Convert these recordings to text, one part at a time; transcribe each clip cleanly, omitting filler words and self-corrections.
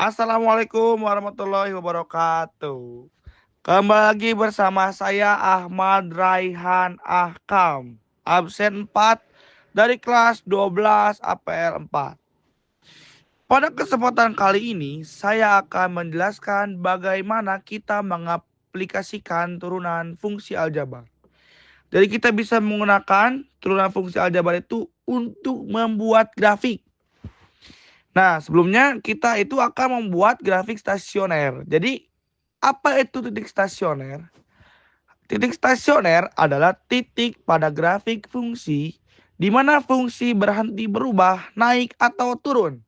Assalamualaikum warahmatullahi wabarakatuh. Kembali lagi bersama saya Ahmad Raihan Ahkam, absen 4 dari kelas 12 APL 4. Pada kesempatan kali ini, saya akan menjelaskan bagaimana kita mengaplikasikan turunan fungsi aljabar. Jadi kita bisa menggunakan turunan fungsi aljabar itu untuk membuat grafik. Nah, sebelumnya kita itu akan membuat grafik stasioner. Jadi, apa itu titik stasioner? Titik stasioner adalah titik pada grafik fungsi di mana fungsi berhenti berubah, naik atau turun.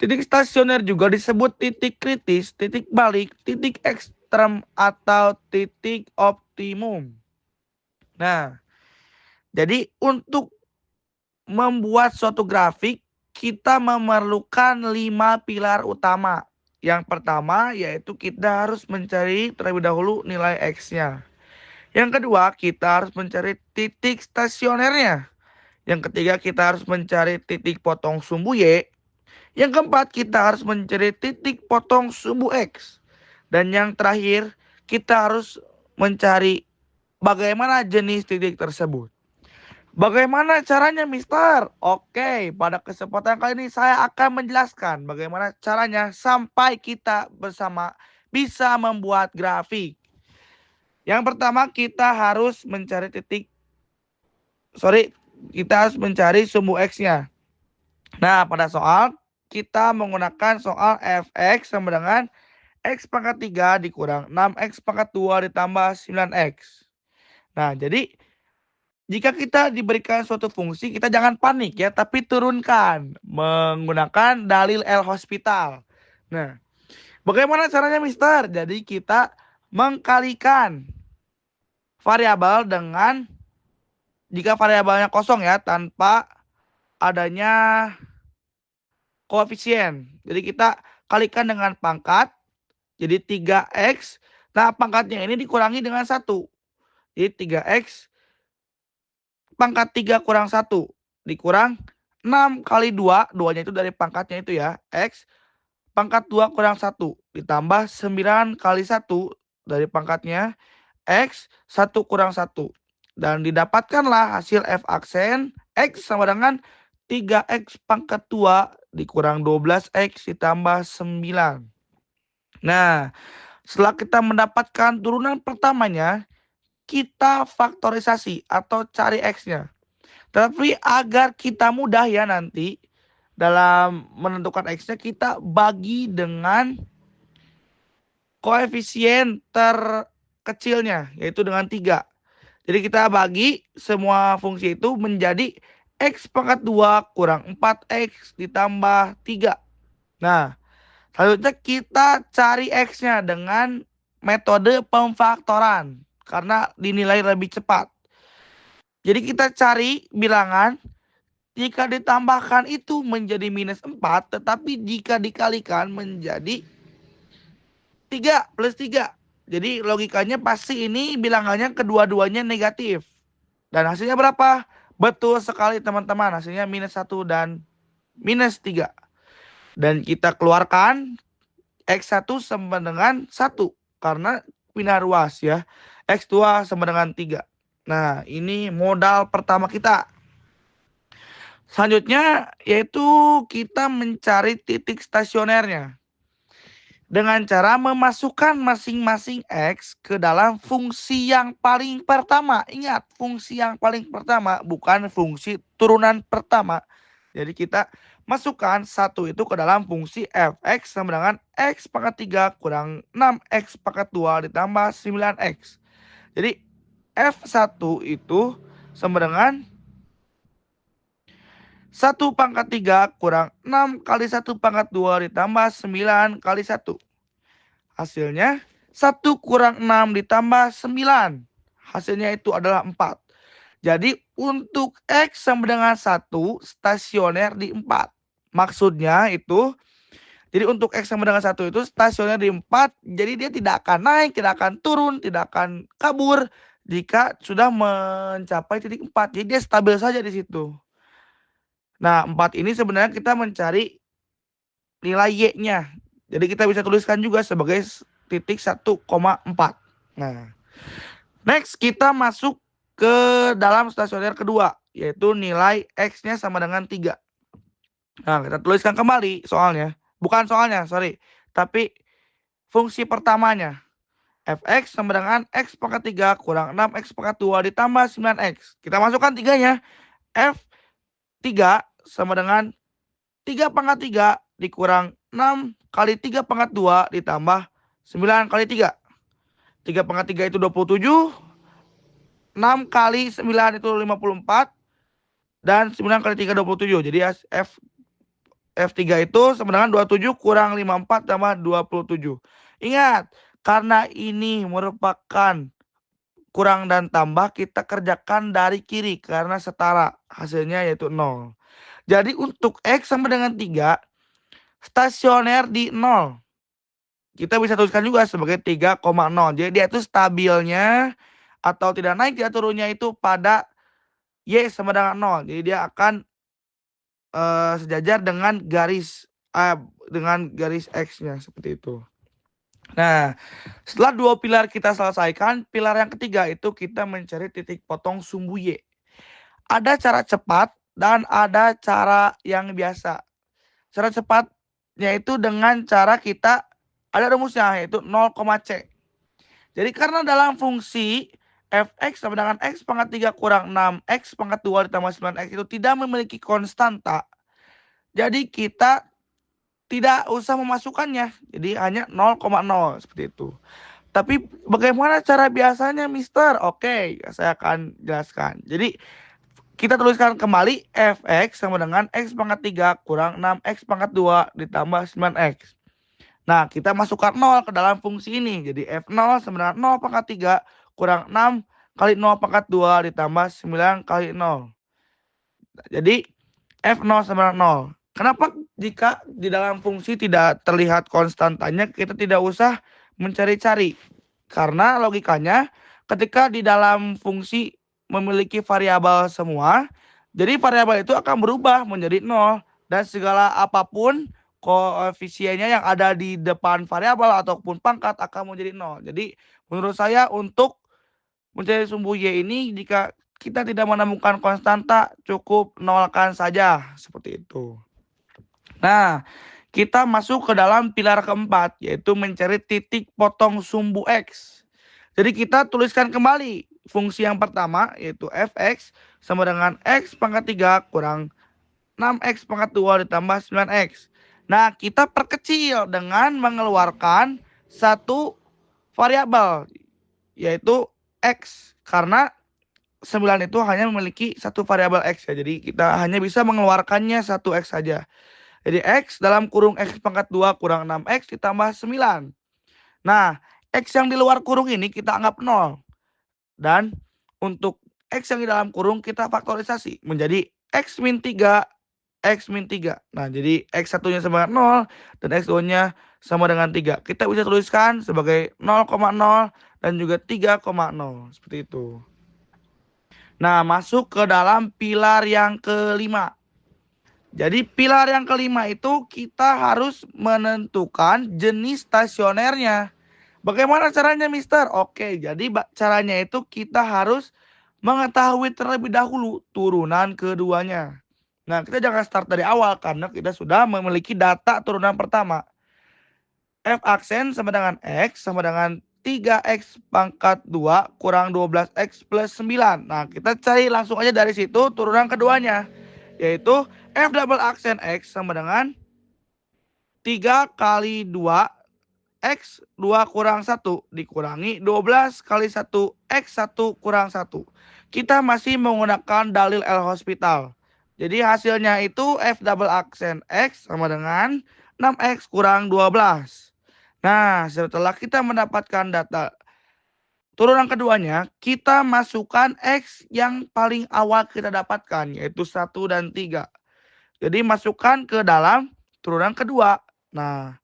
Titik stasioner juga disebut titik kritis, titik balik, titik ekstrem, atau titik optimum. Nah, jadi untuk membuat suatu grafik, kita memerlukan 5 pilar utama. Yang pertama yaitu kita harus mencari terlebih dahulu nilai X-nya. Yang kedua, kita harus mencari titik stasionernya. Yang ketiga, kita harus mencari titik potong sumbu Y. Yang keempat, kita harus mencari titik potong sumbu X. Dan yang terakhir, kita harus mencari bagaimana jenis titik tersebut. Bagaimana caranya, Mister? Oke, pada kesempatan kali ini saya akan menjelaskan bagaimana caranya sampai kita bersama bisa membuat grafik. Yang pertama kita harus mencari kita harus mencari sumbu X-nya. Nah, pada soal kita menggunakan soal fx sama dengan X pangkat 3 dikurang 6X pangkat 2 ditambah 9X. Nah, jadi jika kita diberikan suatu fungsi, kita jangan panik ya, tapi turunkan menggunakan dalil L'Hospital. Nah, bagaimana caranya, Mister? Jadi kita mengkalikan variabel dengan jika variabelnya kosong ya, tanpa adanya koefisien. Jadi kita kalikan dengan pangkat, jadi 3X. Nah, pangkatnya ini dikurangi dengan 1. Jadi 3X pangkat 3 kurang 1 dikurang 6 kali 2, 2-nya itu dari pangkatnya itu ya, X pangkat 2 kurang 1 ditambah 9 kali 1 dari pangkatnya, X 1 kurang 1. Dan didapatkanlah hasil F aksen X sama dengan 3X pangkat 2 dikurang 12X ditambah 9. Nah, setelah kita mendapatkan turunan pertamanya, kita faktorisasi atau cari X-nya. Tapi agar kita mudah ya nanti dalam menentukan X-nya, kita bagi dengan koefisien terkecilnya, yaitu dengan 3. Jadi kita bagi semua fungsi itu menjadi X pangkat 2 kurang 4X ditambah 3. Nah, selanjutnya kita cari X-nya dengan metode pemfaktoran karena dinilai lebih cepat. Jadi kita cari bilangan, jika ditambahkan itu menjadi minus 4, tetapi jika dikalikan menjadi 3 plus 3. Jadi logikanya pasti ini bilangannya kedua-duanya negatif. Dan hasilnya berapa? Betul sekali teman-teman, hasilnya minus 1 dan minus 3. Dan kita keluarkan X1 sama dengan 1 karena pindah ruas ya. X2 sama dengan 3. Nah, ini modal pertama kita. Selanjutnya yaitu kita mencari titik stasionernya dengan cara memasukkan masing-masing X ke dalam fungsi yang paling pertama. Ingat, fungsi yang paling pertama, bukan fungsi turunan pertama. Jadi kita masukkan 1 itu ke dalam fungsi fx sama dengan X pangkat 3 kurang 6X pangkat 2 ditambah 9X. Jadi F1 itu sama dengan 1 pangkat 3 kurang 6 kali 1 pangkat 2 ditambah 9 kali 1. Hasilnya 1 kurang 6 ditambah 9. Hasilnya itu adalah 4. Jadi untuk X sama dengan 1 stasioner di 4. Maksudnya itu, jadi untuk X sama dengan 1 itu stasioner di 4. Jadi dia tidak akan naik, tidak akan turun, tidak akan kabur jika sudah mencapai titik 4. Jadi dia stabil saja di situ. Nah, 4 ini sebenarnya kita mencari nilai Y-nya. Jadi kita bisa tuliskan juga sebagai titik 1,4. Nah, next kita masuk ke dalam stasioner kedua, yaitu nilai X-nya sama dengan 3. Nah, kita tuliskan kembali soalnya. Bukan soalnya, sorry. Tapi fungsi pertamanya. Fx sama dengan X pangkat 3 kurang 6X pangkat 2 ditambah 9X. Kita masukkan tiganya. F3 sama dengan 3 pangkat 3 dikurang 6 kali 3 pangkat 2 ditambah 9 kali 3. 3 pangkat 3 itu 27. 6 kali 9 itu 54. Dan 9 kali 3 27. Jadi F3 itu sama dengan 27 kurang 54 tambah 27. Ingat, karena ini merupakan kurang dan tambah, kita kerjakan dari kiri karena setara. Hasilnya yaitu 0. Jadi untuk X sama dengan 3, stasioner di 0. Kita bisa tuliskan juga sebagai 3,0. Jadi dia itu stabilnya atau tidak naik tidak turunnya itu pada Y sama dengan 0. Jadi dia akan sejajar dengan garis X-nya seperti itu. Nah, setelah dua pilar kita selesaikan, pilar yang ketiga itu kita mencari titik potong sumbu Y. Ada cara cepat dan ada cara yang biasa. Cara cepatnya itu dengan cara kita ada rumusnya yaitu 0,C. Jadi karena dalam fungsi Fx sama dengan X pangkat 3 kurang 6X pangkat 2 ditambah 9X itu tidak memiliki konstanta. Jadi kita tidak usah memasukkannya. Jadi hanya 0,0 seperti itu. Tapi bagaimana cara biasanya, Mister? Oke, saya akan jelaskan. Jadi kita tuliskan kembali Fx sama dengan X pangkat 3 kurang 6X pangkat 2 ditambah 9X. Nah, kita masukkan 0 ke dalam fungsi ini. Jadi F0 sama dengan 0 pangkat 3 kurang 6 kali 0 pangkat 2 ditambah 9 kali 0. Jadi F0 sama dengan 0. Kenapa jika di dalam fungsi tidak terlihat konstantanya, kita tidak usah mencari-cari? Karena logikanya ketika di dalam fungsi memiliki variabel semua, jadi variabel itu akan berubah menjadi 0. Dan segala apapun koefisiennya yang ada di depan variabel ataupun pangkat akan menjadi 0. Jadi menurut saya untuk mencari sumbu Y ini, jika kita tidak menemukan konstanta, cukup nolkan saja seperti itu. Nah, kita masuk ke dalam pilar keempat, yaitu mencari titik potong sumbu X. Jadi kita tuliskan kembali fungsi yang pertama, yaitu Fx sama dengan X pangkat 3 kurang 6X pangkat 2 ditambah 9X. Nah, kita perkecil dengan mengeluarkan satu variabel, yaitu X. Karena 9 itu hanya memiliki satu variabel X ya. Jadi kita hanya bisa mengeluarkannya satu X saja. Jadi X dalam kurung X pangkat 2 kurang 6X ditambah 9. Nah, X yang di luar kurung ini kita anggap 0. Dan untuk X yang di dalam kurung kita faktorisasi menjadi X min 3, X min 3. Nah, jadi X satunya sama dengan 0 dan X 2-nya sama dengan 3. Kita bisa tuliskan sebagai 0,0 dan juga 3,0. Seperti itu. Nah, masuk ke dalam pilar yang kelima. Jadi pilar yang kelima itu kita harus menentukan jenis stasionernya. Bagaimana caranya, Mister? Oke, jadi caranya itu kita harus mengetahui terlebih dahulu turunan keduanya. Nah, kita jangan start dari awal karena kita sudah memiliki data turunan pertama. F aksen sama dengan X sama dengan 3X pangkat 2 kurang 12X plus 9. Nah, kita cari langsung aja dari situ turunan keduanya. Yaitu F double aksen X sama dengan 3 kali 2 X 2 kurang 1 dikurangi 12 kali 1 X 1 kurang 1. Kita masih menggunakan dalil L'Hospital. Jadi hasilnya itu F double aksen X sama dengan 6X kurang 12. Nah, setelah kita mendapatkan data turunan keduanya, kita masukkan X yang paling awal kita dapatkan, yaitu 1 dan 3. Jadi masukkan ke dalam turunan kedua. Nah,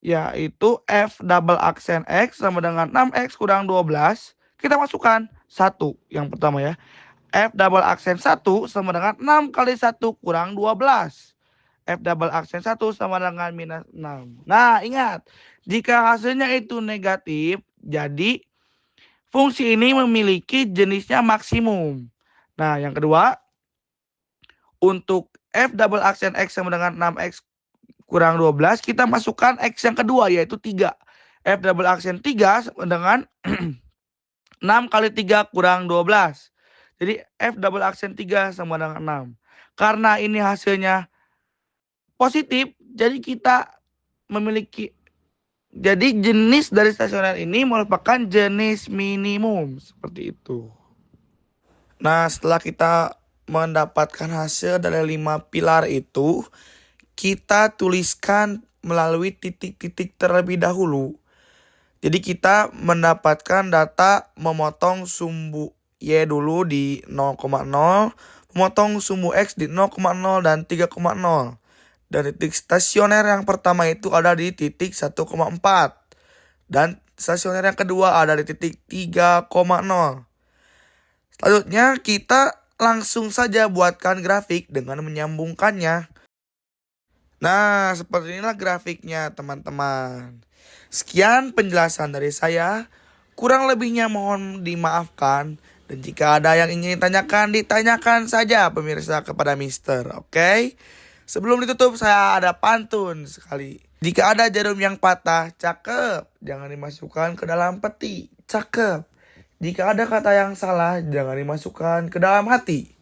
yaitu F double aksen X sama dengan 6X kurang 12. Kita masukkan 1 yang pertama ya. F double aksen 1 sama dengan 6 kali 1 kurang 12. F double aksen 1 sama dengan minus 6. Nah, ingat, jika hasilnya itu negatif, jadi fungsi ini memiliki jenisnya maksimum. Nah, yang kedua, untuk F double aksen X sama dengan 6X kurang 12, kita masukkan X yang kedua, yaitu 3. F double aksen 3 sama dengan 6 kali 3 kurang 12. Jadi F double aksen 3 sama dengan 6. Karena ini hasilnya positif, jadi kita memiliki, jadi jenis dari stasioner ini merupakan jenis minimum. Seperti itu. Nah, setelah kita mendapatkan hasil dari 5 pilar itu, kita tuliskan melalui titik-titik terlebih dahulu. Jadi kita mendapatkan data memotong sumbu Y dulu di 0,0, memotong sumbu X di 0,0 dan 3,0. Dan titik stasioner yang pertama itu ada di titik 1,4. Dan stasioner yang kedua ada di titik 3,0. Selanjutnya kita langsung saja buatkan grafik dengan menyambungkannya. Nah, seperti inilah grafiknya teman-teman. Sekian penjelasan dari saya. Kurang lebihnya mohon dimaafkan. Dan jika ada yang ingin ditanyakan saja pemirsa kepada Mister. Oke? Sebelum ditutup saya ada pantun sekali. Jika ada jarum yang patah, cakep. Jangan dimasukkan ke dalam peti. Cakep. Jika ada kata yang salah, jangan dimasukkan ke dalam hati.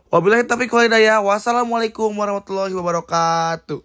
Wabillahi taufiq wal hidayah. Wassalamualaikum warahmatullahi wabarakatuh.